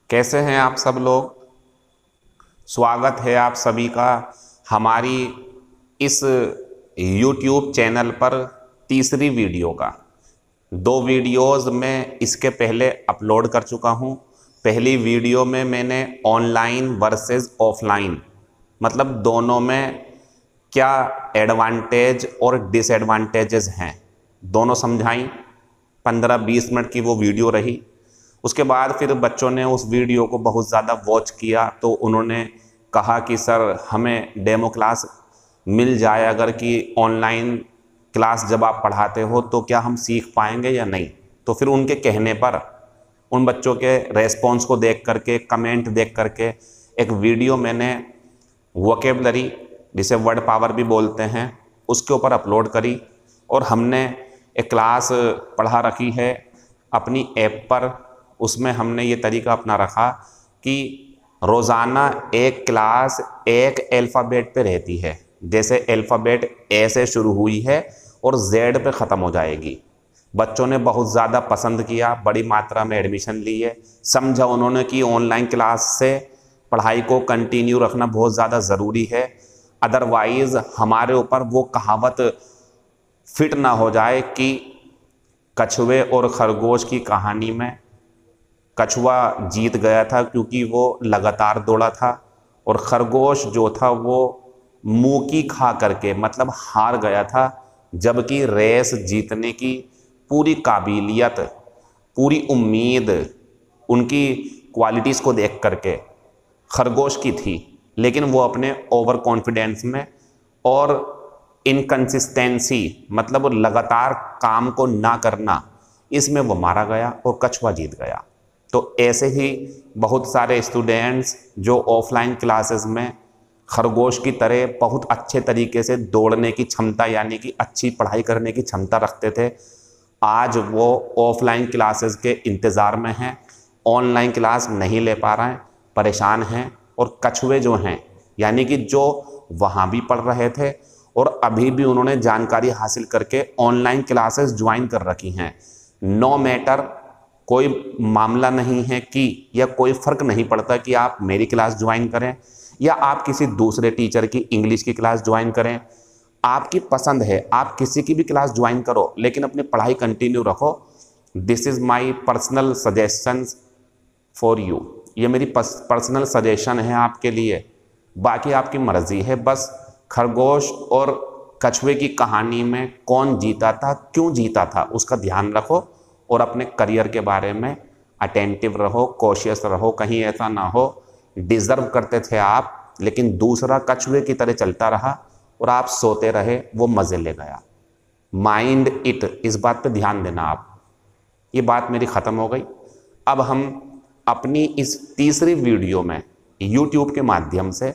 कैसे हैं आप सब लोग। स्वागत है आप सभी का हमारी इस YouTube चैनल पर तीसरी वीडियो का। दो वीडियोस में इसके पहले अपलोड कर चुका हूं। पहली वीडियो में मैंने ऑनलाइन वर्सेस ऑफलाइन मतलब दोनों में क्या एडवांटेज और डिसएडवांटेजेस हैं दोनों समझाई। 15-20 मिनट की वो वीडियो रही। उसके बाद फिर बच्चों ने उस वीडियो को बहुत ज़्यादा वॉच किया तो उन्होंने कहा कि सर हमें डेमो क्लास मिल जाए, अगर कि ऑनलाइन क्लास जब आप पढ़ाते हो तो क्या हम सीख पाएंगे या नहीं। तो फिर उनके कहने पर, उन बच्चों के रेस्पॉन्स को देख करके, कमेंट देख करके एक वीडियो मैंने वोकेबलरी, जिसे वर्ड पावर भी बोलते हैं, उसके ऊपर अपलोड करी। और हमने एक क्लास पढ़ा रखी है अपनी ऐप पर। उसमें हमने ये तरीका अपना रखा कि रोज़ाना एक क्लास एक अल्फ़ाबेट पे रहती है। जैसे अल्फ़ाबेट ए से शुरू हुई है और जेड पे ख़त्म हो जाएगी। बच्चों ने बहुत ज़्यादा पसंद किया, बड़ी मात्रा में एडमिशन ली है। समझा उन्होंने कि ऑनलाइन क्लास से पढ़ाई को कंटिन्यू रखना बहुत ज़्यादा ज़रूरी है, अदरवाइज़ हमारे ऊपर वो कहावत फिट ना हो जाए कि कछुए और खरगोश की कहानी में कछुआ जीत गया था क्योंकि वो लगातार दौड़ा था, और खरगोश जो था वो मूकी खा करके मतलब हार गया था। जबकि रेस जीतने की पूरी काबिलियत, पूरी उम्मीद उनकी क्वालिटीज़ को देख करके खरगोश की थी, लेकिन वो अपने ओवर कॉन्फिडेंस में और इनकंसिस्टेंसी मतलब लगातार काम को ना करना, इसमें वो मारा गया और कछुआ जीत गया। तो ऐसे ही बहुत सारे स्टूडेंट्स जो ऑफलाइन क्लासेस में खरगोश की तरह बहुत अच्छे तरीके से दौड़ने की क्षमता यानी कि अच्छी पढ़ाई करने की क्षमता रखते थे, आज वो ऑफलाइन क्लासेस के इंतज़ार में हैं, ऑनलाइन क्लास नहीं ले पा रहे हैं, परेशान हैं। और कछुए जो हैं यानी कि जो वहाँ भी पढ़ रहे थे और अभी भी उन्होंने जानकारी हासिल करके ऑनलाइन क्लासेस ज्वाइन कर रखी हैं, नो मैटर, कोई मामला नहीं है कि या कोई फ़र्क नहीं पड़ता कि आप मेरी क्लास ज्वाइन करें या आप किसी दूसरे टीचर की इंग्लिश की क्लास ज्वाइन करें। आपकी पसंद है, आप किसी की भी क्लास ज्वाइन करो लेकिन अपनी पढ़ाई कंटिन्यू रखो। This is my personal suggestions for you. ये मेरी पर्सनल सजेशन है आपके लिए, बाकी आपकी मर्ज़ी है। बस खरगोश और कछुए की कहानी में कौन जीता था, क्यों जीता था, उसका ध्यान रखो और अपने करियर के बारे में अटेंटिव रहो, कॉशियस रहो। कहीं ऐसा ना हो डिज़र्व करते थे आप लेकिन दूसरा कछुए की तरह चलता रहा और आप सोते रहे, वो मज़े ले गया। माइंड इट, इस बात पे ध्यान देना आप। ये बात मेरी ख़त्म हो गई। अब हम अपनी इस तीसरी वीडियो में YouTube के माध्यम से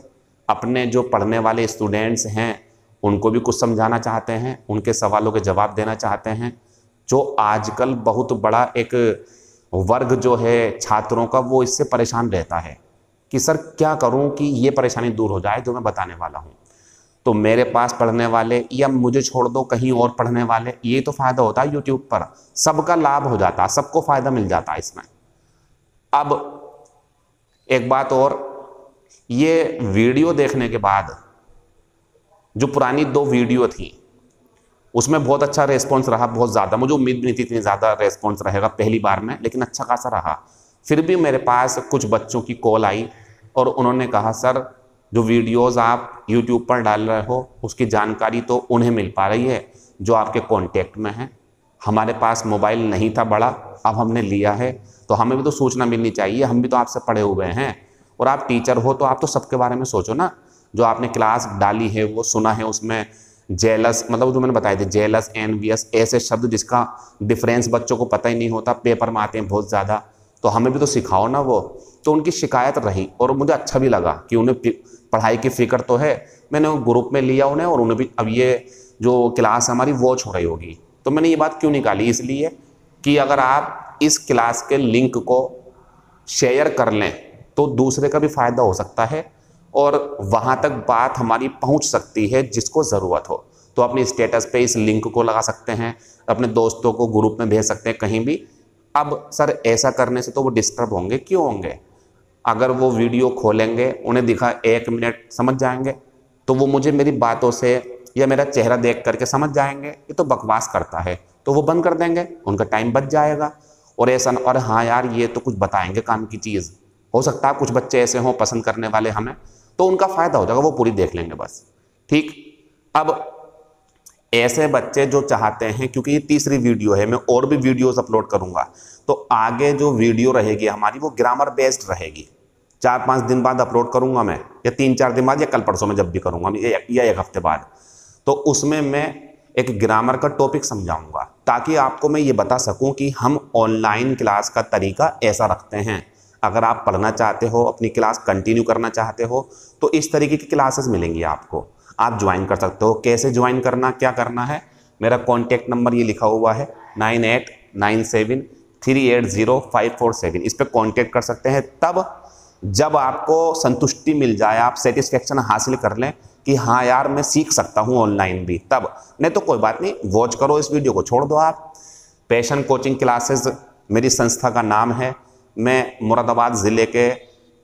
अपने जो पढ़ने वाले स्टूडेंट्स हैं उनको भी कुछ समझाना चाहते हैं, उनके सवालों के जवाब देना चाहते हैं। जो आजकल बहुत बड़ा एक वर्ग जो है छात्रों का, वो इससे परेशान रहता है कि सर क्या करूं कि ये परेशानी दूर हो जाए जो मैं बताने वाला हूं। तो मेरे पास पढ़ने वाले या मुझे छोड़ दो कहीं और पढ़ने वाले, ये तो फ़ायदा होता है YouTube पर, सबका लाभ हो जाता है, सबको फ़ायदा मिल जाता है इसमें। अब एक बात और, ये वीडियो देखने के बाद जो पुरानी दो वीडियो थी उसमें बहुत अच्छा रेस्पॉन्स रहा, बहुत ज़्यादा। मुझे उम्मीद नहीं थी इतनी ज़्यादा रेस्पॉन्स रहेगा पहली बार में, लेकिन अच्छा खासा रहा। फिर भी मेरे पास कुछ बच्चों की कॉल आई और उन्होंने कहा सर जो वीडियोस आप YouTube पर डाल रहे हो उसकी जानकारी तो उन्हें मिल पा रही है जो आपके कांटेक्ट में हैं, हमारे पास मोबाइल नहीं था बड़ा, अब हमने लिया है तो हमें भी तो सूचना मिलनी चाहिए, हम भी तो आपसे पढ़े हुए हैं और आप टीचर हो तो आप तो सबके बारे में सोचो ना। जो आपने क्लास डाली है वो सुना है, उसमें जेलस मतलब जो मैंने बताए थे, जेलस, एनवियस, ऐसे शब्द जिसका डिफरेंस बच्चों को पता ही नहीं होता, पेपर में आते हैं बहुत ज़्यादा, तो हमें भी तो सिखाओ ना वो। तो उनकी शिकायत रही और मुझे अच्छा भी लगा कि उन्हें पढ़ाई की फ़िक्र तो है। मैंने वो ग्रुप में लिया उन्हें और उन्हें भी अब ये जो क्लास हमारी वॉच हो रही होगी। तो मैंने ये बात क्यों निकाली, इसलिए कि अगर आप इस क्लास के लिंक को शेयर कर लें तो दूसरे का भी फ़ायदा हो सकता है और वहाँ तक बात हमारी पहुँच सकती है जिसको ज़रूरत हो। तो अपने स्टेटस पे इस लिंक को लगा सकते हैं, अपने दोस्तों को ग्रुप में भेज सकते हैं कहीं भी। अब सर ऐसा करने से तो वो डिस्टर्ब होंगे, क्यों होंगे? अगर वो वीडियो खोलेंगे, उन्हें दिखा 1 मिनट समझ जाएंगे, तो वो मुझे मेरी बातों से या मेरा चेहरा देख करके समझ जाएंगे ये तो बकवास करता है, तो वो बंद कर देंगे, उनका टाइम बच जाएगा। और ऐसा और हाँ यार ये तो कुछ बताएंगे काम की चीज़, हो सकता है कुछ बच्चे ऐसे हों पसंद करने वाले हमें, तो उनका फ़ायदा हो जाएगा, वो पूरी देख लेंगे बस। ठीक। अब ऐसे बच्चे जो चाहते हैं, क्योंकि ये तीसरी वीडियो है, मैं और भी वीडियोस अपलोड करूंगा, तो आगे जो वीडियो रहेगी हमारी वो ग्रामर बेस्ड रहेगी। 4-5 दिन बाद अपलोड करूंगा मैं, या 3-4 दिन बाद, या कल परसों में जब भी करूंगा, या 1 हफ्ते बाद। तो उसमें मैं एक ग्रामर का टॉपिक समझाऊंगा, ताकि आपको मैं ये बता सकूं कि हम ऑनलाइन क्लास का तरीका ऐसा रखते हैं। अगर आप पढ़ना चाहते हो, अपनी क्लास कंटिन्यू करना चाहते हो, तो इस तरीके की क्लासेस मिलेंगी आपको, आप ज्वाइन कर सकते हो। कैसे ज्वाइन करना, क्या करना है, मेरा कॉन्टैक्ट नंबर ये लिखा हुआ है 9897380547, इस पर कॉन्टैक्ट कर सकते हैं। तब जब आपको संतुष्टि मिल जाए, आप सेटिस्फेक्शन हासिल कर लें कि हाँ यार मैं सीख सकता हूँ ऑनलाइन भी, तब। नहीं तो कोई बात नहीं, वॉच करो, इस वीडियो को छोड़ दो आप। पैशन कोचिंग क्लासेस मेरी संस्था का नाम है। मैं मुरादाबाद ज़िले के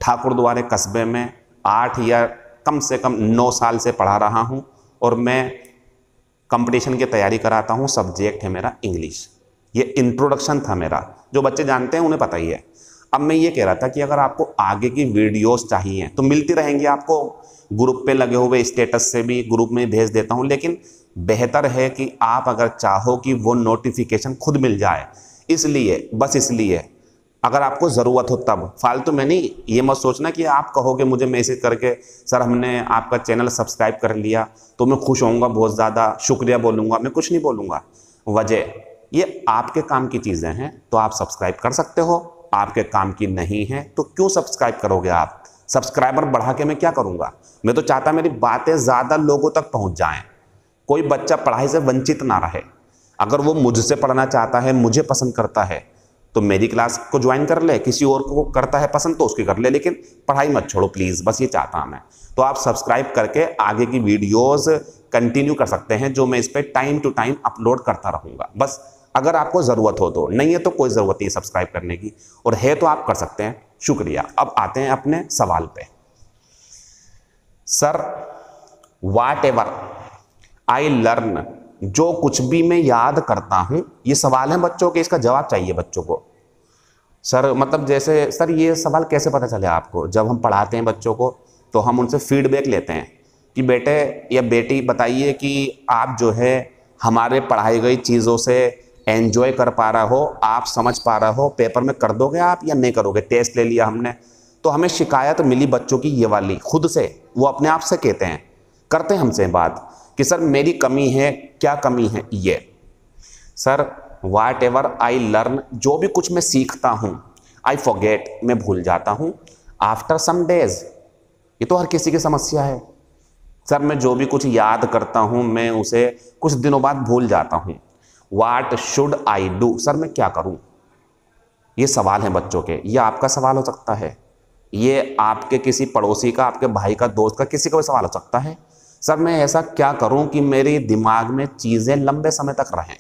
ठाकुरद्वारे कस्बे में 8 या कम से कम 9 साल से पढ़ा रहा हूँ, और मैं कंपटीशन की तैयारी कराता हूँ। सब्जेक्ट है मेरा इंग्लिश। ये इंट्रोडक्शन था मेरा, जो बच्चे जानते हैं उन्हें पता ही है। अब मैं ये कह रहा था कि अगर आपको आगे की वीडियोस चाहिए तो मिलती रहेंगी आपको, ग्रुप पे लगे हुए स्टेटस से भी ग्रुप में भेज देता हूँ, लेकिन बेहतर है कि आप अगर चाहो कि वो नोटिफिकेशन खुद मिल जाए, इसलिए, बस इसलिए, अगर आपको ज़रूरत हो तब, फालतू में नहीं। ये मत सोचना कि आप कहोगे मुझे मैसेज करके सर हमने आपका चैनल सब्सक्राइब कर लिया तो मैं खुश होऊंगा, बहुत ज़्यादा शुक्रिया बोलूँगा। मैं कुछ नहीं बोलूँगा। वजह ये आपके काम की चीज़ें हैं तो आप सब्सक्राइब कर सकते हो, आपके काम की नहीं है तो क्यों सब्सक्राइब करोगे आप। सब्सक्राइबर बढ़ा के मैं क्या करूँगा, मैं तो चाहता मेरी बातें ज़्यादा लोगों तक पहुँच जाएँ, कोई बच्चा पढ़ाई से वंचित ना रहे। अगर वो मुझसे पढ़ना चाहता है, मुझे पसंद करता है, तो मेरी क्लास को ज्वाइन कर ले, किसी और को करता है पसंद तो उसकी कर ले, लेकिन पढ़ाई मत छोड़ो प्लीज़, बस ये चाहता हूं मैं। तो आप सब्सक्राइब करके आगे की वीडियोस कंटिन्यू कर सकते हैं, जो मैं इस पर टाइम टू टाइम अपलोड करता रहूँगा। बस अगर आपको ज़रूरत हो तो, नहीं है तो कोई ज़रूरत नहीं सब्सक्राइब करने की, और है तो आप कर सकते हैं। शुक्रिया। अब आते हैं अपने सवाल पे। Sir whatever I learn, जो कुछ भी मैं याद करता हूं, ये सवाल है बच्चों के, इसका जवाब चाहिए बच्चों को। सर मतलब जैसे, सर ये सवाल कैसे पता चले आपको, जब हम पढ़ाते हैं बच्चों को तो हम उनसे फीडबैक लेते हैं कि बेटे या बेटी बताइए कि आप जो है हमारे पढ़ाई गई चीज़ों से एंजॉय कर पा रहा हो, आप समझ पा रहा हो, पेपर में कर दोगे आप या नहीं करोगे। टेस्ट ले लिया हमने तो हमें शिकायत मिली बच्चों की ये वाली, खुद से वो अपने आप से कहते हैं, करते हैं हमसे बात कि सर मेरी कमी है, क्या कमी है ये। Sir whatever I learn, जो भी कुछ मैं सीखता हूँ, आई फॉरगेट, मैं भूल जाता हूँ, आफ्टर सम डेज, ये तो हर किसी की समस्या है। सर मैं जो भी कुछ याद करता हूँ मैं उसे कुछ दिनों बाद भूल जाता हूँ। What should I do, sir मैं क्या करूँ। ये सवाल है बच्चों के, ये आपका सवाल हो सकता है, ये आपके किसी पड़ोसी का, आपके भाई का, दोस्त का, किसी का भी सवाल हो सकता है। सर मैं ऐसा क्या करूं कि मेरे दिमाग में चीज़ें लंबे समय तक रहें।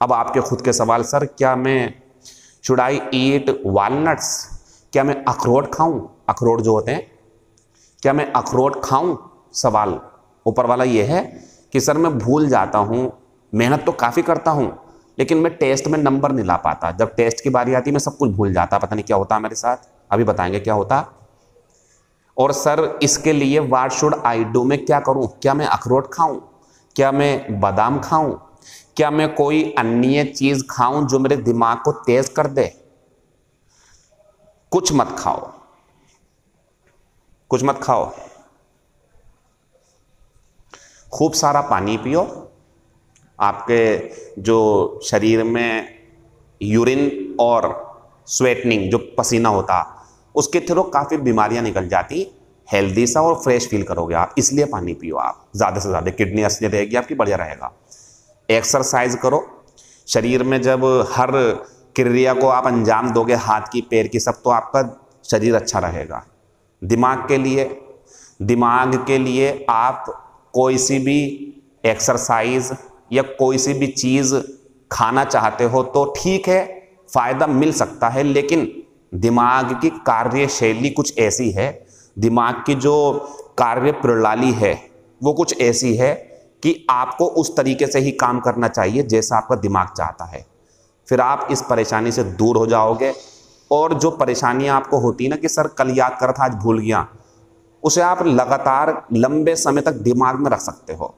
अब आपके खुद के सवाल, सर क्या मैं शुड आई ईट वॉलनट्स, क्या मैं अखरोट खाऊं, अखरोट जो होते हैं, क्या मैं अखरोट खाऊं। सवाल ऊपर वाला ये है कि सर मैं भूल जाता हूं, मेहनत तो काफ़ी करता हूं लेकिन मैं टेस्ट में नंबर नहीं ला पाता, जब टेस्ट की बारी आती मैं सब कुछ भूल जाता, पता नहीं क्या होता मेरे साथ, अभी बताएंगे क्या होता। और सर इसके लिए व्हाट शुड आई डू, मैं क्या करूं, क्या मैं अखरोट खाऊं, क्या मैं बादाम खाऊं, क्या मैं कोई अन्य चीज खाऊं जो मेरे दिमाग को तेज कर दे। कुछ मत खाओ, कुछ मत खाओ, खूब सारा पानी पियो। आपके जो शरीर में यूरिन और स्वेटनिंग जो पसीना होता, उसके थ्रू काफ़ी बीमारियां निकल जाती, हेल्दी सा और फ्रेश फील करोगे आप, इसलिए पानी पियो आप ज़्यादा से ज़्यादा, किडनी असली रहेगी आपकी, बढ़िया रहेगा। एक्सरसाइज करो, शरीर में जब हर क्रिया को आप अंजाम दोगे, हाथ की, पैर की, सब, तो आपका शरीर अच्छा रहेगा। दिमाग के लिए आप कोई सी भी एक्सरसाइज या कोई सी भी चीज़ खाना चाहते हो तो ठीक है, फ़ायदा मिल सकता है, लेकिन दिमाग की कार्यशैली कुछ ऐसी है, दिमाग की जो कार्य प्रणाली है वो कुछ ऐसी है कि आपको उस तरीके से ही काम करना चाहिए जैसा आपका दिमाग चाहता है। फिर आप इस परेशानी से दूर हो जाओगे। और जो परेशानियां आपको होती है ना कि सर कल याद करा था आज भूल गया, उसे आप लगातार लंबे समय तक दिमाग में रख सकते हो।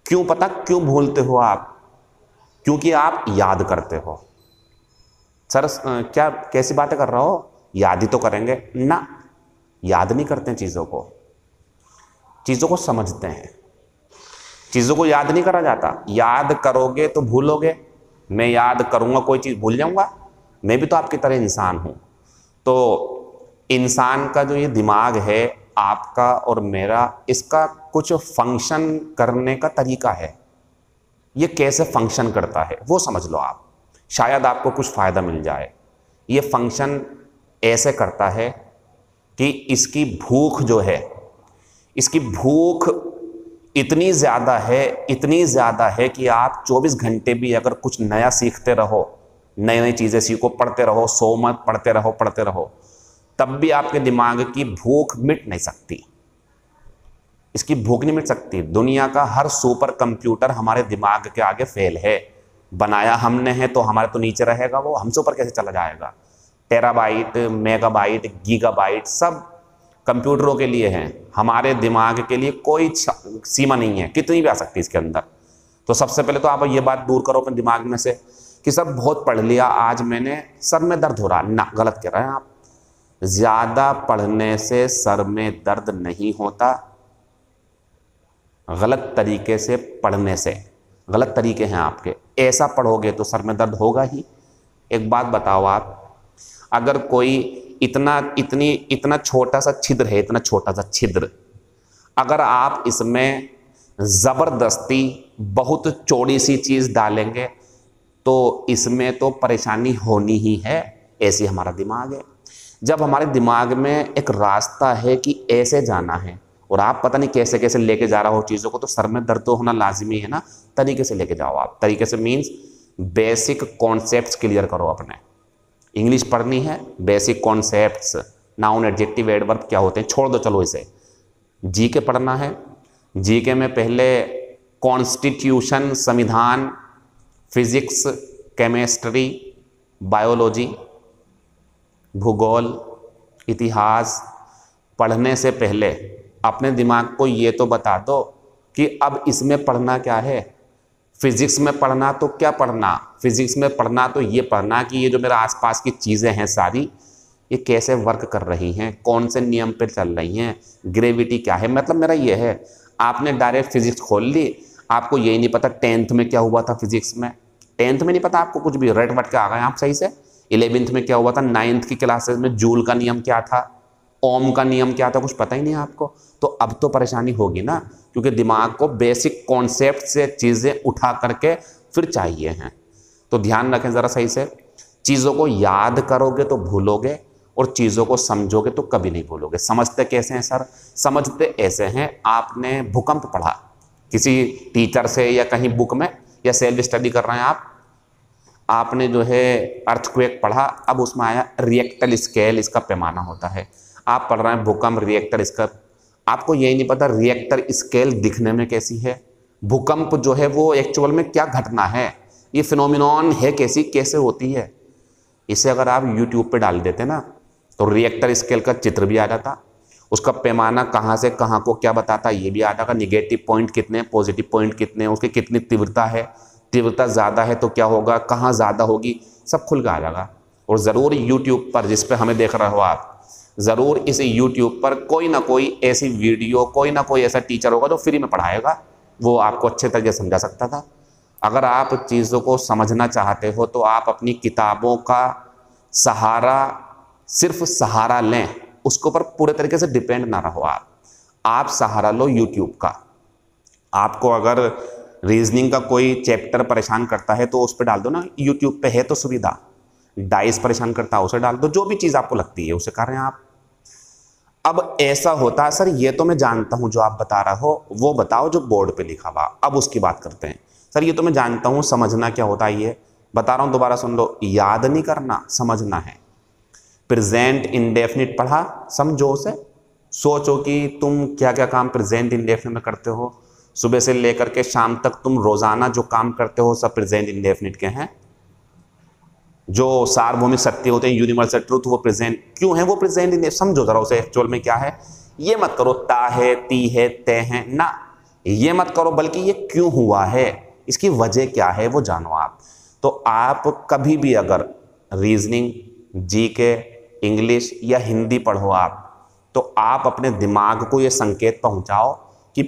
क्यों? पता क्यों भूलते हो आप? क्योंकि आप याद करते हो। सर क्या कैसी बातें कर रहा हो? याद ही तो करेंगे ना, याद नहीं करते हैं चीज़ों को समझते हैं। चीज़ों को याद नहीं करा जाता। याद करोगे तो भूलोगे। मैं याद करूँगा कोई चीज़ भूल जाऊँगा? मैं भी तो आपकी तरह इंसान हूँ। तो इंसान का जो ये दिमाग है आपका और मेरा, इसका कुछ फंक्शन करने का तरीका है। ये कैसे फंक्शन करता है वो समझ लो आप, शायद आपको कुछ फ़ायदा मिल जाए। ये फंक्शन ऐसे करता है कि इसकी भूख जो है, इसकी भूख इतनी ज़्यादा है कि आप 24 घंटे भी अगर कुछ नया सीखते रहो, नई नई चीज़ें सीखो, पढ़ते रहो, सो मत, पढ़ते रहो, तब भी आपके दिमाग की भूख मिट नहीं सकती। इसकी भूख नहीं मिट सकती। दुनिया का हर सुपर कंप्यूटर हमारे दिमाग के आगे फेल है। बनाया हमने है तो हमारे तो नीचे रहेगा, वो हमसे ऊपर कैसे चला जाएगा? टेराबाइट, मेगाबाइट, गीगाबाइट सब कंप्यूटरों के लिए हैं। हमारे दिमाग के लिए कोई सीमा नहीं है, कितनी भी आ सकती है इसके अंदर। तो सबसे पहले तो आप ये बात दूर करो अपने दिमाग में से कि सर बहुत पढ़ लिया, आज मैंने सर में दर्द हो रहा। ना, गलत कह रहे हैं आप। ज़्यादा पढ़ने से सर में दर्द नहीं होता, गलत तरीके से पढ़ने से। गलत तरीके हैं आपके, ऐसा पढ़ोगे तो सर में दर्द होगा ही। एक बात बताओ आप, अगर कोई इतना छोटा सा छिद्र है, इतना छोटा सा छिद्र, अगर आप इसमें ज़बरदस्ती बहुत चौड़ी सी चीज़ डालेंगे तो इसमें तो परेशानी होनी ही है। ऐसे हमारा दिमाग है। जब हमारे दिमाग में एक रास्ता है कि ऐसे जाना है और आप पता नहीं कैसे कैसे लेके जा रहा हो चीज़ों को, तो सर में दर्द तो होना लाजिमी है ना। तरीके से लेके जाओ आप। तरीके से मीन्स बेसिक कॉन्सेप्ट्स क्लियर करो अपने। इंग्लिश पढ़नी है, basic concepts, noun, adjective, adverb क्या होते हैं छोड़ दो, चलो इसे। जीके पढ़ना है। जीके में पहले कॉन्स्टिट्यूशन, संविधान, फिजिक्स, केमिस्ट्री, बायोलॉजी, भूगोल, इतिहास पढ़ने से पहले अपने दिमाग को ये तो बता दो कि अब इसमें पढ़ना क्या है। फिजिक्स में पढ़ना तो क्या पढ़ना, फिजिक्स में पढ़ना तो ये पढ़ना कि ये जो मेरा आसपास की चीज़ें हैं सारी, ये कैसे वर्क कर रही हैं, कौन से नियम पे चल रही हैं, ग्रेविटी क्या है। मतलब मेरा ये है, आपने डायरेक्ट फिजिक्स खोल ली, आपको यही नहीं पता 10th में क्या हुआ था फिजिक्स में। 10th में नहीं पता आपको कुछ भी, रट वट के आ गए आप सही से। 11th में क्या हुआ था, 9th की क्लासेस में जूल का नियम क्या था, ओम का नियम क्या था, कुछ पता ही नहीं आपको। तो अब तो परेशानी होगी ना, क्योंकि दिमाग को बेसिक कॉन्सेप्ट से चीज़ें उठा करके फिर चाहिए हैं। तो ध्यान रखें ज़रा सही से। चीज़ों को याद करोगे तो भूलोगे और चीज़ों को समझोगे तो कभी नहीं भूलोगे। समझते कैसे हैं सर? समझते ऐसे हैं, आपने भूकंप पढ़ा किसी टीचर से या कहीं बुक में, या सेल्फ स्टडी कर रहे हैं आपने जो है अर्थक्वेक पढ़ा, अब उसमें आया रिएक्टर स्केल, इसका पैमाना होता है। आप पढ़ रहे हैं भूकंप, रिएक्टर, इसका आपको यही नहीं पता रिएक्टर स्केल दिखने में कैसी है, भूकंप जो है वो एक्चुअल में क्या घटना है, ये फिनोमिनॉन है कैसे होती है। इसे अगर आप यूट्यूब पे डाल देते ना तो रिएक्टर स्केल का चित्र भी आ जाता, उसका पैमाना कहाँ से कहाँ को क्या बताता ये भी आ जाएगा, निगेटिव पॉइंट कितने, पॉजिटिव पॉइंट कितने, उसकी कितनी तीव्रता है, तीव्रता ज़्यादा है तो क्या होगा, कहाँ ज़्यादा होगी, सब खुल के आ जाएगा। और ज़रूर यूट्यूब पर, जिस पे हमें देख रहे हो आप, ज़रूर इस यूट्यूब पर कोई ना कोई ऐसी वीडियो, कोई ना कोई ऐसा टीचर होगा जो फ्री में पढ़ाएगा, वो आपको अच्छे तरीके से समझा सकता था। अगर आप चीज़ों को समझना चाहते हो तो आप अपनी किताबों का सहारा, सिर्फ सहारा लें, उसके ऊपर पूरे तरीके से डिपेंड ना रहो आप सहारा लो यूट्यूब का। आपको अगर रीजनिंग का कोई चैप्टर परेशान करता है तो उस पर डाल दो ना, यूट्यूब पे है तो सुविधा। डाइस परेशान करता है उसे डाल दो, जो भी चीज़ आपको लगती है उसे कर रहे हैं आप। अब ऐसा होता है सर, ये तो मैं जानता हूं जो आप बता रहा हो, वो बताओ जो बोर्ड पे लिखा हुआ। अब उसकी बात करते हैं। सर ये तो मैं जानता हूं, समझना क्या होता है ये बता रहा हूं, दोबारा सुन लो। याद नहीं करना, समझना है। प्रेजेंट इंडेफिनिट पढ़ा, समझो उसे, सोचो कि तुम क्या क्या काम प्रेजेंट इंडेफिनिट में करते हो। सुबह से लेकर के शाम तक तुम रोजाना जो काम करते हो सब प्रेजेंट इंडेफिनिट के हैं। जो सार्वभौमिक सत्य होते हैं, यूनिवर्सल ट्रूथ, वो प्रेजेंट क्यों है, वो प्रेजेंट इंडेफिनिट। समझो जरा उसे एक्चुअल में क्या है। ये मत करो ता है, ती है, तय है ना, ये मत करो, बल्कि ये क्यों हुआ है, इसकी वजह क्या है, वो जानो आप। तो आप कभी भी अगर रीजनिंग, जीके, इंग्लिश या हिंदी पढ़ो आप, तो आप अपने दिमाग को ये संकेत पहुंचाओ कि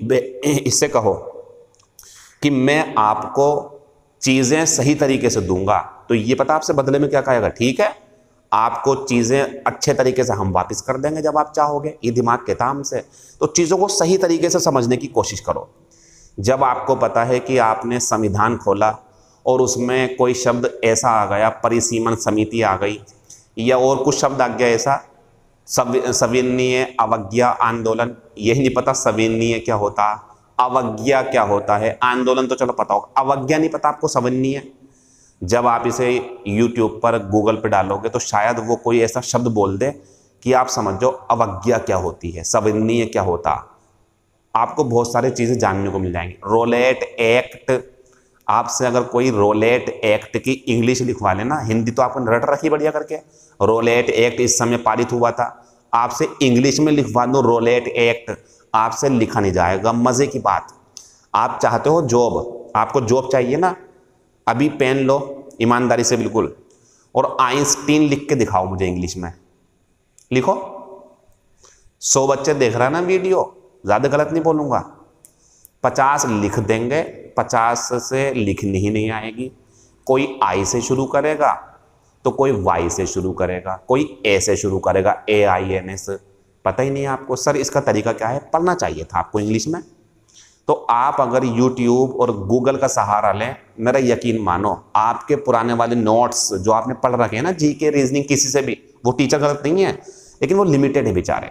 इससे कहो कि मैं आपको चीजें सही तरीके से दूंगा, तो ये पता आपसे बदले में क्या कहेगा, ठीक है आपको चीजें अच्छे तरीके से हम वापस कर देंगे जब आप चाहोगे, ये दिमाग कहता हमसे। तो चीजों को सही तरीके से समझने की कोशिश करो। जब आपको पता है कि आपने संविधान खोला और उसमें कोई शब्द ऐसा आ गया, परिसीमन समिति आ गई, या और कुछ शब्द आ गया ऐसा, सविनय अवज्ञा आंदोलन, यही नहीं पता सविनय क्या होता, अवज्ञा क्या होता है, आंदोलन तो चलो पता होगा, अवज्ञा नहीं पता आपको, सविनय। जब आप इसे YouTube पर, गूगल पे डालोगे तो शायद वो कोई ऐसा शब्द बोल दे कि आप समझ जाओ अवज्ञा क्या होती है, सविनय क्या होता। आपको बहुत सारी चीजें जानने को मिल जाएंगी। रोलेट एक्ट, आपसे अगर कोई रोलेट एक्ट की इंग्लिश लिखवा लेना, हिंदी तो आपको रट रखी बढ़िया करके, रोलेट एक्ट इस समय पारित हुआ था, आपसे इंग्लिश में लिखवा दो रोलेट एक्ट, आपसे लिखा नहीं जाएगा। मजे की बात, आप चाहते हो जॉब, आपको जॉब चाहिए ना, अभी पेन लो ईमानदारी से बिल्कुल, और आइंस्टीन लिख के दिखाओ मुझे इंग्लिश में, लिखो। 100 बच्चे देख रहा है ना वीडियो, ज्यादा गलत नहीं बोलूंगा, 50 लिख देंगे, 50 से लिखनी ही नहीं आएगी। कोई आई से शुरू करेगा तो कोई वाई से शुरू करेगा, कोई ए से शुरू करेगा, AINS, पता ही नहीं है आपको। सर इसका तरीका क्या है, पढ़ना चाहिए था आपको इंग्लिश में। तो आप अगर YouTube और गूगल का सहारा लें, मेरा यकीन मानो आपके पुराने वाले नोट्स जो आपने पढ़ रखे हैं ना, जीके, रीजनिंग, किसी से भी, वो टीचर गलत नहीं है, लेकिन वो लिमिटेड है बेचारे,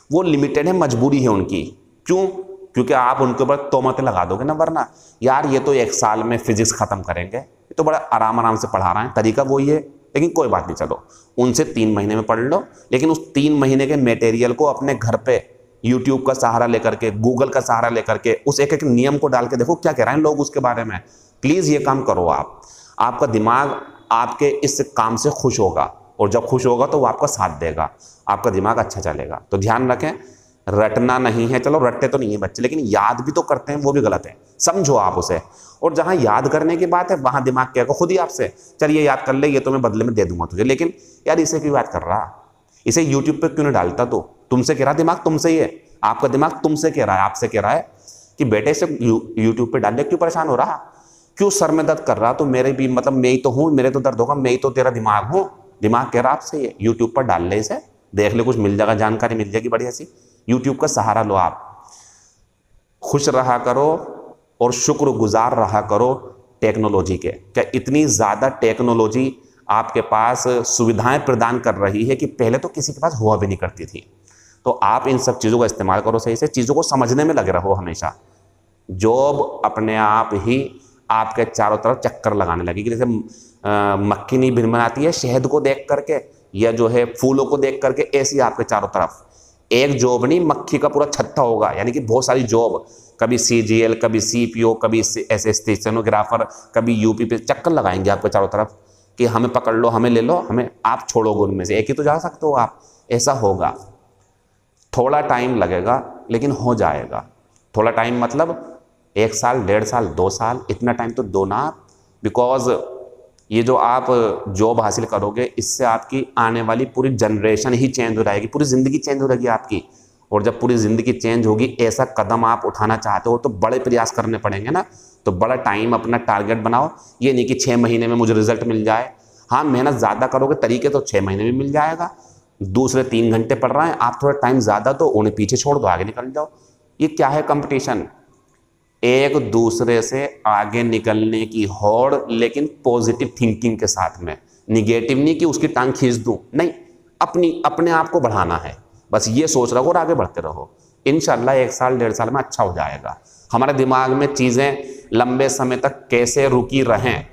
वो लिमिटेड है, मजबूरी है उनकी। क्यों? क्योंकि आप उनके ऊपर तोहमतें लगा दोगे ना, वरना यार ये तो 1 साल में फिजिक्स खत्म करेंगे, ये तो बड़ा आराम आराम से पढ़ा रहे हैं, तरीका वही है। लेकिन कोई बात नहीं, चलो उनसे 3 महीने में पढ़ लो, लेकिन उस 3 महीने के मटेरियल को अपने घर पे YouTube का सहारा लेकर के, गूगल का सहारा लेकर के, उस एक एक नियम को डाल के देखो क्या कह रहे हैं लोग उसके बारे में। प्लीज ये काम करो आप, आपका दिमाग आपके इस काम से खुश होगा, और जब खुश होगा तो वो आपका साथ देगा, आपका दिमाग अच्छा चलेगा। तो ध्यान रखें, रटना नहीं है, चलो रटते तो नहीं है बच्चे, लेकिन याद भी तो करते हैं, वो भी गलत है, समझो आप उसे। और जहां याद करने की बात है वहां दिमाग कहेगा खुद ही आपसे, चल ये याद कर ले, ये तो मैं बदले में दे दूंगा तुझे। लेकिन यार इसे क्यों याद कर रहा, इसे YouTube पे क्यों नहीं डालता? तो तुमसे कह रहा, दिमाग तुमसे ही है, आपका दिमाग तुमसे कह रहा है, आपसे कह रहा है कि बेटे इसे YouTube पे डाल दे, क्यों परेशान हो रहा, क्यों सर में दर्द कर रहा, तो मेरे भी मतलब मैं ही तो हूं, मेरे तो दर्द होगा, मैं ही तो तेरा दिमाग हूं। दिमाग कह रहा आपसे ये, YouTube पर डाल ले इसे, देख ले, कुछ मिल जाएगा, जानकारी मिल जाएगी बढ़िया सी। YouTube का सहारा लो आप, खुश रहा करो और शुक्रगुजार रहा करो टेक्नोलॉजी के। क्या इतनी ज्यादा टेक्नोलॉजी आपके पास सुविधाएं प्रदान कर रही है कि पहले तो किसी के पास हुआ भी नहीं करती थी। तो आप इन सब चीजों का इस्तेमाल करो सही से, चीजों को समझने में लगे रहो हमेशा। जॉब अपने आप ही आपके चारों तरफ चक्कर लगाने लगेगी, जैसे मक्खी नहीं भिनभिनाती है शहद को देख करके, या जो है फूलों को देख करके, ऐसी आपके चारों तरफ एक जॉब नहीं, मक्खी का पूरा छत्ता होगा, यानी कि बहुत सारी जॉब, कभी CGL, कभी CPO, कभी SS स्टेनोग्राफर, कभी UP पे चक्कर लगाएंगे आपके चारों तरफ कि हमें पकड़ लो, हमें ले लो, हमें, आप छोड़ोगे उनमें से एक ही तो जा सकते हो आप। ऐसा होगा, थोड़ा टाइम लगेगा लेकिन हो जाएगा। थोड़ा टाइम मतलब 1 साल, 1.5 साल, 2 साल, इतना टाइम तो दो ना आप, बिकॉज ये जो आप जॉब हासिल करोगे इससे आपकी आने वाली पूरी जनरेशन ही चेंज हो जाएगी, पूरी ज़िंदगी चेंज हो जाएगी आपकी। और जब पूरी ज़िंदगी चेंज होगी, ऐसा कदम आप उठाना चाहते हो तो बड़े प्रयास करने पड़ेंगे ना। तो बड़ा टाइम अपना टारगेट बनाओ, ये नहीं कि 6 महीने में मुझे रिजल्ट मिल जाए। हाँ, मेहनत ज़्यादा करोगे, तरीके तो 6 महीने में मिल जाएगा। दूसरे 3 घंटे पढ़ रहे हैं आप, थोड़ा टाइम ज़्यादा, तो उन्हें पीछे छोड़ दो, आगे निकल जाओ। ये क्या है कंपटीशन, एक दूसरे से आगे निकलने की होड़, लेकिन पॉजिटिव थिंकिंग के साथ में, निगेटिव नहीं कि उसकी टांग खींच दूं, नहीं, अपने आप को बढ़ाना है, बस ये सोच रखो और आगे बढ़ते रहो। इंशाल्लाह 1 साल 1.5 साल में अच्छा हो जाएगा। हमारे दिमाग में चीज़ें लंबे समय तक कैसे रुकी रहें,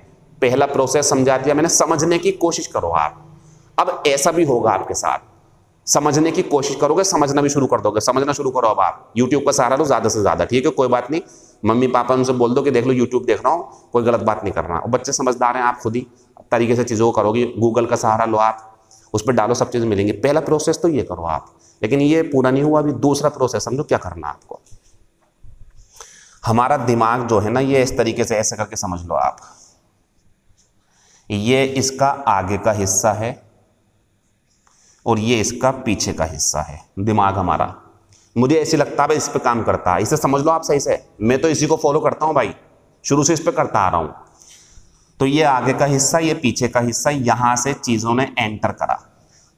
पहला प्रोसेस समझा दिया मैंने, समझने की कोशिश करो आप। अब ऐसा भी होगा आपके साथ, समझने की कोशिश करोगे, समझना भी शुरू कर दोगे, समझना शुरू करो। अब आप यूट्यूब का सहारा लो ज़्यादा से ज़्यादा, ठीक है, कोई बात नहीं। मम्मी पापा उनसे बोल दो कि देख लो यूट्यूब देख रहा हूँ, कोई गलत बात नहीं करना। और बच्चे समझदार हैं, आप खुद ही तरीके से चीज़ों को करोगे। गूगल का सहारा लो आप, उस पर डालो, सब चीज़ मिलेंगी। पहला प्रोसेस तो ये करो आप, लेकिन ये पूरा नहीं हुआ, अभी दूसरा प्रोसेस समझो क्या करना आपको। हमारा दिमाग जो है ना, ये इस तरीके से ऐसे करके समझ लो आप, ये इसका आगे का हिस्सा है और ये इसका पीछे का हिस्सा है दिमाग हमारा। मुझे ऐसी लगता है इस पे काम करता है, इसे समझ लो आप सही से। मैं तो इसी को फॉलो करता हूं भाई, शुरू से इस पे करता आ रहा हूं। तो ये आगे का हिस्सा, ये पीछे का हिस्सा, यहां से चीजों ने एंटर करा।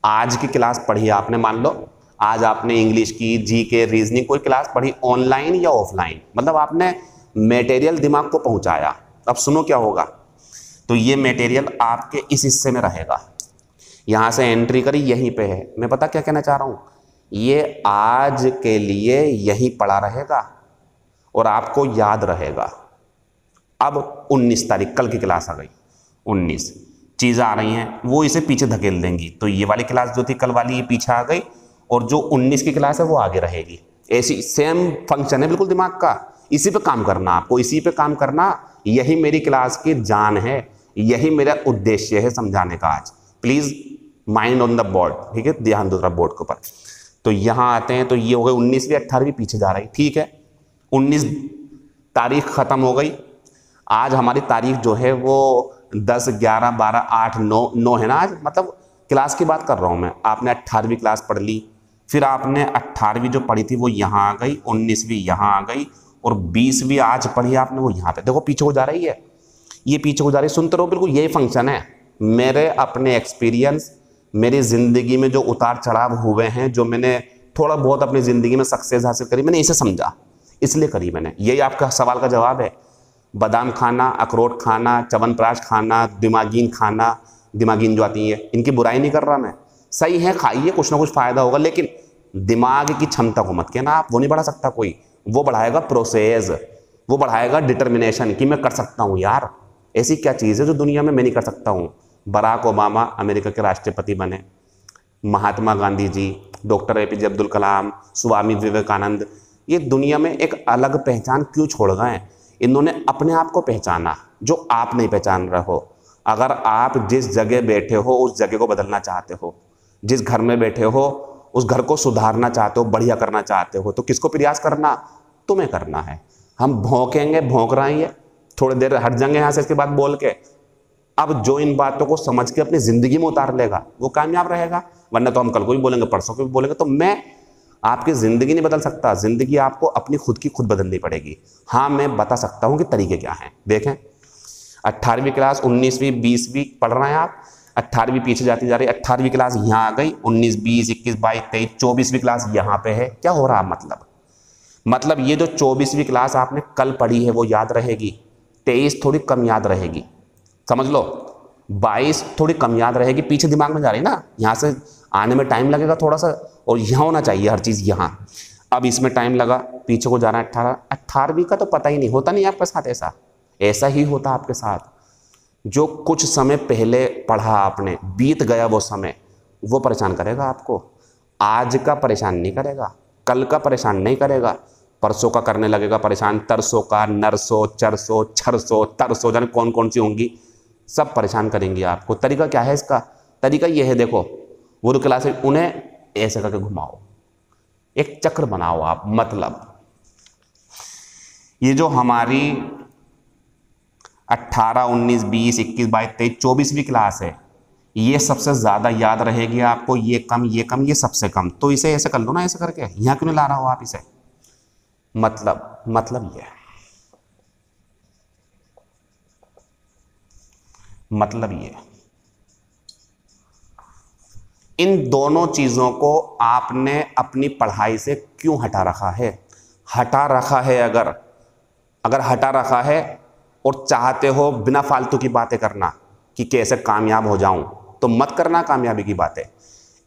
आज की क्लास पढ़ी आपने, मान लो आज आपने इंग्लिश की, जीके, रीजनिंग कोई क्लास पढ़ी, ऑनलाइन या ऑफलाइन, मतलब आपने मटेरियल दिमाग को पहुंचाया। अब सुनो क्या होगा, तो ये मटेरियल आपके इस हिस्से में रहेगा, यहां से एंट्री करी, यहीं पे है। मैं पता क्या कहना चाह रहा हूं, ये आज के लिए यहीं पड़ा रहेगा और आपको याद रहेगा। अब 19 तारीख, कल की क्लास आ गई, 19 चीज़ें आ रही हैं, वो इसे पीछे धकेल देंगी। तो ये वाली क्लास जो थी कल वाली, ये पीछे आ गई, और जो 19 की क्लास है वो आगे रहेगी। ऐसी सेम फंक्शन है बिल्कुल दिमाग का। इसी पे काम करना आपको, इसी पे काम करना। यही मेरी क्लास की जान है, यही मेरा उद्देश्य है समझाने का आज। Please mind on the board, ठीक है, ध्यान दो बोर्ड के ऊपर। तो यहाँ आते हैं, तो ये हो गई 19वीं, 18वीं पीछे जा रही, ठीक है। 19 तारीख ख़त्म हो गई। आज हमारी तारीख जो है वो 10, 11, 12, 8, 9 है ना आज, मतलब क्लास की बात कर रहा हूँ मैं। आपने 18वीं क्लास पढ़ ली, फिर आपने 18वीं जो पढ़ी थी वो यहाँ आ गई, 19वीं यहाँ आ गई, और 20वीं आज पढ़ी आपने वो यहाँ पे। देखो पीछे हो जा रही है, ये पीछे हो जा रही है। सुनते रहो, बिल्कुल यही फंक्शन है। मेरे अपने एक्सपीरियंस, मेरी ज़िंदगी में जो उतार चढ़ाव हुए हैं, जो मैंने थोड़ा बहुत अपनी ज़िंदगी में सक्सेस हासिल करी, मैंने इसे समझा, इसलिए करी मैंने। यही आपका सवाल का जवाब है। बादाम खाना, अखरोट खाना, च्यवनप्राश खाना, दिमागीन खाना, दिमागीन जो आती है, इनकी बुराई नहीं कर रहा मैं, सही है, खाइए, कुछ ना कुछ फ़ायदा होगा। लेकिन दिमाग की क्षमता को मत कहना आप, वो नहीं बढ़ा सकता कोई, वो बढ़ाएगा प्रोसेस, वो बढ़ाएगा डिटर्मिनेशन कि मैं कर सकता हूँ। यार ऐसी क्या चीज़ है जो दुनिया में मैं नहीं कर सकता हूँ। बराक ओबामा अमेरिका के राष्ट्रपति बने, महात्मा गांधी जी, डॉक्टर APJ अब्दुल कलाम, स्वामी विवेकानंद, ये दुनिया में एक अलग पहचान क्यों छोड़ गए? इन्होंने अपने आप को पहचाना जो आप नहीं पहचान रहे हो। अगर आप जिस जगह बैठे हो उस जगह को बदलना चाहते हो, जिस घर में बैठे हो उस घर को सुधारना चाहते हो, बढ़िया करना चाहते हो, तो किसको प्रयास करना? तुम्हें करना है। हम भौंकेंगे, भौंक रहे हैं, थोड़ी देर हट जाएंगे यहाँ से इसके बाद बोल के। अब जो इन बातों को समझ के अपनी ज़िंदगी में उतार लेगा वो कामयाब रहेगा, वरना तो हम कल को भी बोलेंगे, परसों को भी बोलेंगे। तो मैं आपकी ज़िंदगी नहीं बदल सकता, ज़िंदगी आपको अपनी खुद की खुद बदलनी पड़ेगी। हाँ, मैं बता सकता हूँ कि तरीके क्या हैं। देखें, 18वीं क्लास, 19वीं, 20वीं पढ़ रहे हैं आप, 18वीं पीछे जाती जा रही है, 18वीं क्लास यहाँ आ गई, 19, 20, 21, 22, 23, 24वीं क्लास यहाँ पे है। क्या हो रहा? मतलब ये जो 24वीं क्लास आपने कल पढ़ी है वो याद रहेगी, 23 थोड़ी कम याद रहेगी, समझ लो, 22 थोड़ी कम याद रहेगी, पीछे दिमाग में जा रही ना, यहाँ से आने में टाइम लगेगा थोड़ा सा, और यहाँ होना चाहिए हर चीज़ यहाँ। अब इसमें टाइम लगा, पीछे को जाना है 18वीं का तो पता ही नहीं होता, नहीं आपके साथ ऐसा ही होता आपके साथ। जो कुछ समय पहले पढ़ा आपने, बीत गया वो समय, वो परेशान करेगा आपको। आज का परेशान नहीं करेगा, कल का परेशान नहीं करेगा, परसों का करने लगेगा परेशान, तरसों का, नरसों, चरसों, छरसों, तरसों, जाने कौन कौन सी होंगी, सब परेशान करेंगी आपको। तरीका क्या है इसका? तरीका ये है, देखो वो क्लास है, उन्हें ऐसे करके घुमाओ, एक चक्र बनाओ आप। मतलब ये जो हमारी 18, 19, 20, 21, 22, 23, 24वीं क्लास है, ये सबसे ज़्यादा याद रहेगी आपको, ये कम, ये कम, ये सबसे कम। तो इसे ऐसे कर लो ना, ऐसे करके। यहाँ क्यों नहीं ला रहा हो आप इसे? मतलब ये इन दोनों चीज़ों को आपने अपनी पढ़ाई से क्यों हटा रखा है? अगर हटा रखा है और चाहते हो बिना फालतू की बातें करना कि कैसे कामयाब हो जाऊं, तो मत करना कामयाबी की बातें।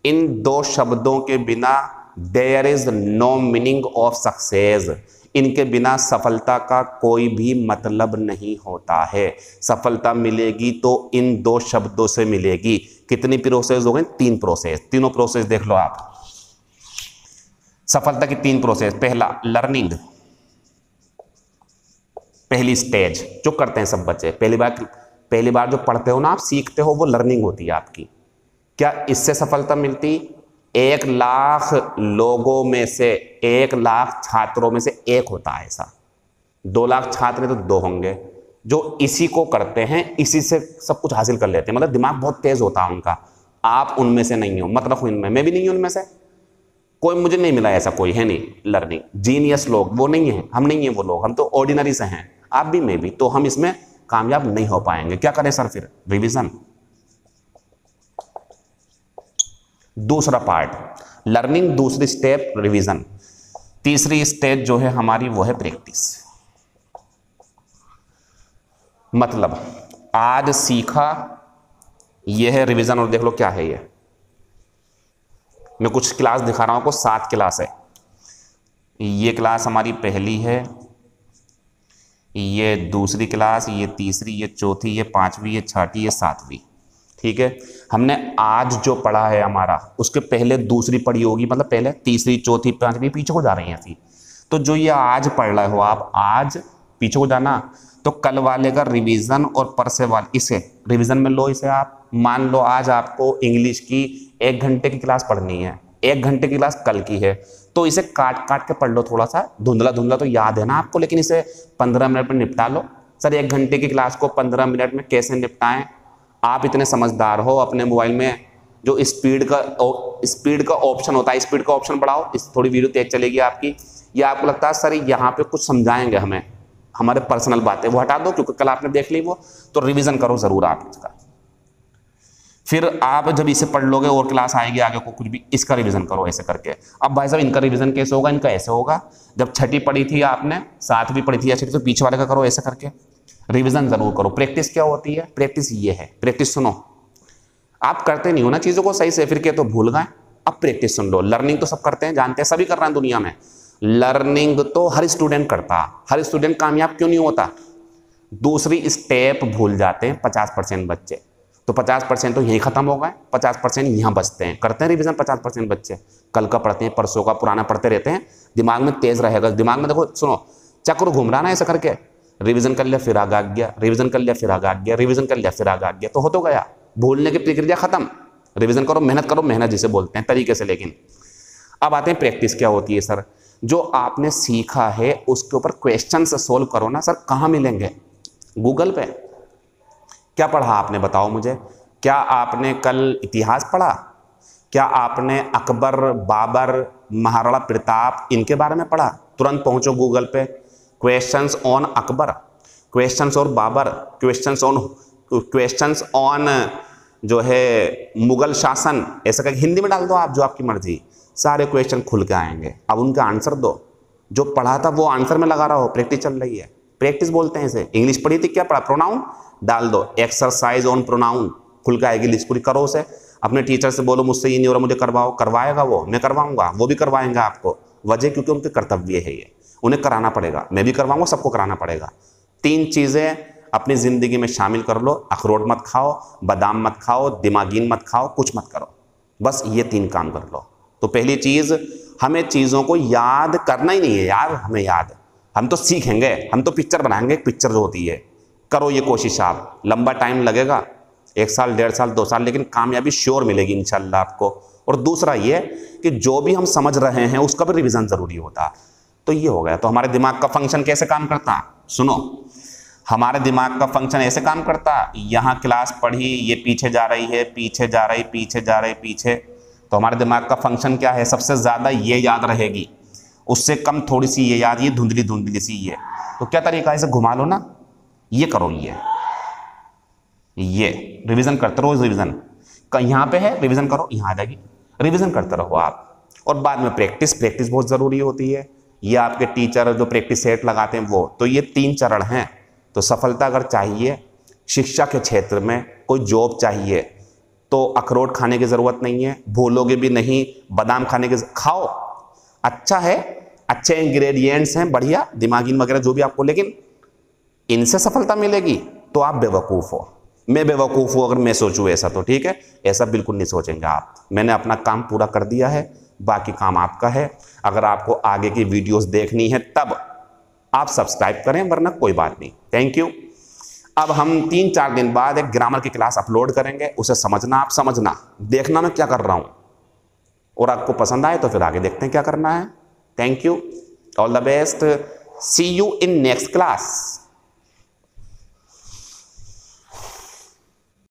इन दो शब्दों के बिना there is no meaning of success. इनके बिना सफलता का कोई भी मतलब नहीं होता है। सफलता मिलेगी तो इन दो शब्दों से मिलेगी। कितनी प्रोसेस हो गई? 3 प्रोसेस। तीनों प्रोसेस देख लो आप। सफलता की 3 प्रोसेस। पहला लर्निंग, पहली स्टेज जो करते हैं सब बच्चे। पहली बार जो पढ़ते हो ना आप, सीखते हो, वो लर्निंग होती है आपकी। क्या इससे सफलता मिलती? 1 लाख लोगों में से, 1 लाख छात्रों में से एक होता है ऐसा। 2 लाख छात्र हैं तो 2 होंगे जो इसी को करते हैं, इसी से सब कुछ हासिल कर लेते हैं। मतलब दिमाग बहुत तेज होता है उनका। आप उनमें से नहीं हो, मत रखो इनमें। मैं भी नहीं हूं उनमें से, कोई मुझे नहीं मिला ऐसा, कोई है नहीं लर्निंग जीनियस लोग, वो नहीं है, हम नहीं है वो लोग, हम तो ऑर्डिनरी से हैं, आप भी मैं भी। तो हम इसमें कामयाब नहीं हो पाएंगे। क्या करें सर फिर? रिवीजन। दूसरा पार्ट लर्निंग, दूसरी स्टेप रिवीजन, तीसरी स्टेज जो है हमारी वो है प्रैक्टिस। मतलब आज सीखा, ये है रिवीजन। और देख लो क्या है ये, मैं कुछ क्लास दिखा रहा हूं आपको। 7 क्लास है। ये क्लास हमारी पहली है, ये दूसरी क्लास, ये तीसरी, ये चौथी, ये 5वीं, ये 6ठी, ये 7वीं। ठीक है। हमने आज जो पढ़ा है हमारा, उसके पहले दूसरी पढ़ी होगी, मतलब पहले तीसरी, चौथी, 5वीं पीछे को जा रही हैं ऐसी। तो जो ये आज पढ़ रहे हो आप, आज पीछे को जाना, तो कल वाले का रिवीजन और परसे वाले इसे रिवीजन में लो। इसे आप मान लो आज आपको इंग्लिश की 1 घंटे की क्लास पढ़नी है, 1 घंटे की क्लास कल की है, तो इसे काट काट के पढ़ लो। थोड़ा सा धुंधला धुंधला तो याद है ना आपको, लेकिन इसे 15 मिनट में निपटा लो। सर 1 घंटे की क्लास को 15 मिनट में कैसे निपटाएं? आप इतने समझदार हो, अपने मोबाइल में जो स्पीड का ऑप्शन होता है, स्पीड का ऑप्शन बढ़ाओ, इस थोड़ी वीडियो तेज चलेगी आपकी। या आपको लगता है सर यहाँ पे कुछ समझाएंगे हमें, हमारे पर्सनल बातें, वो हटा दो क्योंकि कल आपने देख ली वो। तो रिवीजन करो जरूर आप इसका। फिर आप जब इसे पढ़ लोगे और क्लास आएगी आगे को कुछ भी, इसका रिवीजन करो ऐसे करके। अब भाई साहब इनका रिवीजन कैसे होगा? इनका ऐसे होगा, जब 6ठी पढ़ी थी आपने, 7वीं पढ़ी थी या 6ठी, तो पीछे वाले का करो ऐसे करके। रिवीजन जरूर करो। प्रैक्टिस क्या होती है? प्रैक्टिस ये है, प्रैक्टिस सुनो। आप करते नहीं हो ना चीजों को सही से, फिर क्या तो भूल गए। अब प्रैक्टिस सुन लो। लर्निंग तो सब करते हैं, जानते हैं, सभी कर रहे हैं दुनिया में। लर्निंग तो हर स्टूडेंट करता, हर स्टूडेंट कामयाब क्यों नहीं होता? दूसरी स्टेप भूल जाते हैं 50% बच्चे। तो 50% तो यहीं खत्म हो गए, 50% यहाँ बचते हैं। करते हैं रिवीजन 50% बच्चे, कल का पढ़ते हैं, परसों का पुराना पढ़ते रहते हैं, दिमाग में तेज रहेगा। दिमाग में देखो सुनो, चक्र घूम रहा ना ऐसा करके, रिवीजन कर लिया फिर आगे आ गया, रिवीजन कर लिया फिर आगे आ गया, रिवीजन कर लिया फिर आगे आ गया, तो हो तो गया। भूलने की प्रक्रिया खत्म। रिवीजन करो, मेहनत करो, मेहनत जिसे बोलते हैं तरीके से। लेकिन अब आते हैं प्रैक्टिस क्या होती है सर? जो आपने सीखा है उसके ऊपर क्वेश्चन से सोल्व करो ना। सर कहाँ मिलेंगे? गूगल पे। क्या पढ़ा आपने बताओ मुझे? क्या आपने कल इतिहास पढ़ा? क्या आपने अकबर, बाबर, महाराणा प्रताप इनके बारे में पढ़ा? तुरंत पहुंचो गूगल पे, questions on Akbar, questions on Babar, questions on जो है मुगल शासन, ऐसा करके हिंदी में डाल दो आप, जो आपकी मर्जी, सारे क्वेश्चन खुल के आएंगे। अब उनका आंसर दो। जो पढ़ा था वो आंसर में लगा रहा हो, प्रैक्टिस चल रही है। प्रैक्टिस बोलते हैं इसे। इंग्लिश पढ़ी थी, क्या पढ़ा? प्रोनाउन डाल दो, एक्सरसाइज ऑन प्रोनाउन, खुल के आएगी लिस्ट पूरी। करो उसे। अपने टीचर से बोलो मुझसे ये नहीं हो रहा, मुझे करवाओ, करवाएगा वो, मैं करवाऊंगा, वो भी करवाएंगे आपको। वजह क्योंकि उनके कर्तव्य है ये, उन्हें कराना पड़ेगा। मैं भी करवाऊंगा, सबको कराना पड़ेगा। 3 चीजें अपनी जिंदगी में शामिल कर लो। अखरोट मत खाओ, बादाम मत खाओ, दिमागीन मत खाओ, कुछ मत करो, बस ये 3 काम कर लो। तो पहली चीज, हमें चीजों को याद करना ही नहीं है यार, हमें याद, हम तो सीखेंगे, हम तो पिक्चर बनाएंगे। एक पिक्चर जो होती है, करो ये कोशिश आप। लंबा टाइम लगेगा, 1 साल, 1.5 साल, 2 साल, लेकिन कामयाबी श्योर मिलेगी इंशाल्लाह आपको। और दूसरा ये कि जो भी हम समझ रहे हैं उसका भी रिवीजन जरूरी होता। तो ये हो गया। तो हमारे दिमाग का फंक्शन कैसे काम करता? सुनो, हमारे दिमाग का फंक्शन ऐसे काम करता। यहाँ क्लास पढ़ी, ये पीछे जा रही है, पीछे जा रही, पीछे जा रही, पीछे। तो हमारे दिमाग का फंक्शन क्या है? सबसे ज्यादा ये याद रहेगी, उससे कम थोड़ी सी ये याद, ये धुंधली धुंधली सी ये। तो क्या तरीका है? इसे घुमा लो ना, ये करो, ये रिवीजन करते रहो। रिवीजन यहाँ पे है, रिवीजन करो, यहाँ आ जाएगी, रिवीजन करते रहो आप। और बाद में प्रैक्टिस बहुत जरूरी होती है। ये आपके टीचर जो प्रैक्टिस सेट लगाते हैं वो, तो ये 3 चरण हैं। तो सफलता अगर चाहिए शिक्षा के क्षेत्र में, कोई जॉब चाहिए, तो अखरोट खाने की जरूरत नहीं है, भूलोगे भी नहीं। बादाम खाने के खाओ, अच्छा है, अच्छे इंग्रेडिएंट्स हैं, बढ़िया दिमागी वगैरह जो भी आपको, लेकिन इनसे सफलता मिलेगी तो आप बेवकूफ़ हो। मैं बेवकूफ़ हूँ अगर मैं सोचूँ ऐसा, तो ठीक है, ऐसा बिल्कुल नहीं सोचेंगे आप। मैंने अपना काम पूरा कर दिया है, बाकी काम आपका है। अगर आपको आगे की वीडियोस देखनी है तब आप सब्सक्राइब करें, वरना कोई बात नहीं। Thank you. अब हम 3-4 दिन बाद एक ग्रामर की क्लास अपलोड करेंगे, उसे समझना, आप समझना, देखना मैं क्या कर रहा हूँ, और आपको पसंद आए तो फिर आगे देखते हैं क्या करना है। Thank you, all the best, see you in next class.